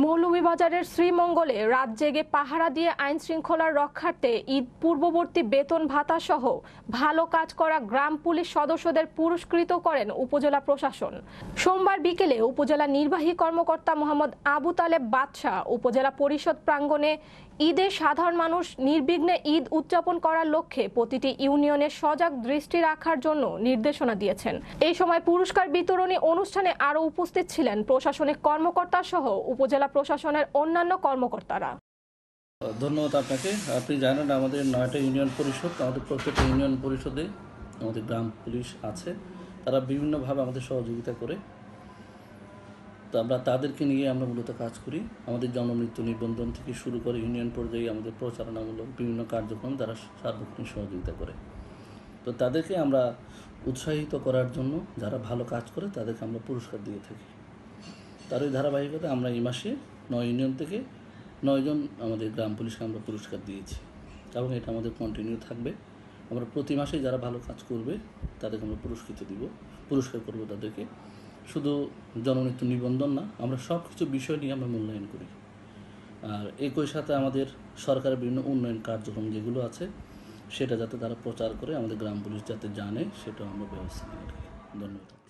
মৌলভীবাজারের শ্রীমঙ্গলে রাত জেগে পাহারা দিয়ে আইন শৃঙ্খলার রক্ষার্থে ঈদ পূর্ববর্তী বেতন ভাতা সহ ভালো কাজ করা গ্রাম পুলিশ সদস্যদের পুরস্কৃত করেন উপজেলা প্রশাসন। সোমবার বিকেলে উপজেলা নির্বাহী কর্মকর্তা মোহাম্মদ আবু তালেব বাদশা উপজেলা পরিষদ প্রাঙ্গণে ঈদে সাধারণ মানুষ নির্বিঘ্নে ঈদ উদযাপন করার লক্ষ্যে প্রতিটি ইউনিয়নের সজাগ দৃষ্টি রাখার জন্য নির্দেশনা দিয়েছেন। এই সময় পুরস্কার বিতরণী অনুষ্ঠানে আরও উপস্থিত ছিলেন প্রশাসনিক কর্মকর্তা সহ উপজেলা প্রশাসনের অন্যান্য কর্মকর্তারা। ধন্যবাদ আপনাকে। আপনি জানেন আমাদের 9টা ইউনিয়ন পরিষদ, আমাদের প্রত্যেকটা ইউনিয়ন পরিষদে আমাদের গ্রাম পুলিশ আছে, তারা বিভিন্নভাবে আমাদের সহযোগিতা করে। তো আমরা তাদেরকে নিয়ে আমরা মূলত কাজ করি। আমাদের জনমৃত্যু নিবন্ধন থেকে শুরু করে ইউনিয়ন পর্যায়ে আমাদের প্রচারণামূলক বিভিন্ন কার্যক্রম তারা সার্বক্ষণিক সহযোগিতা করে। তো তাদেরকে আমরা উৎসাহিত করার জন্য যারা ভালো কাজ করে তাদেরকে আমরা পুরস্কার দিয়ে থাকি। তারই ধারাবাহিকতা আমরা এই মাসে 9 ইউনিয়ন থেকে 9 জন আমাদের গ্রাম পুলিশকে আমরা পুরস্কার দিয়েছি এবং এটা আমাদের কন্টিনিউ থাকবে। আমরা প্রতি মাসে যারা ভালো কাজ করবে তাদেরকে আমরা পুরস্কার করব তাদেরকে। শুধু জনমৃত্যু নিবন্ধন না, আমরা সব কিছু বিষয় নিয়ে আমরা মূল্যায়ন করি। আর একই সাথে আমাদের সরকারের বিভিন্ন উন্নয়ন কার্যক্রম যেগুলো আছে সেটা যাতে তারা প্রচার করে আমাদের গ্রাম পুলিশ যাতে জানে সেটাও আমরা ব্যবস্থা নিই। ধন্যবাদ।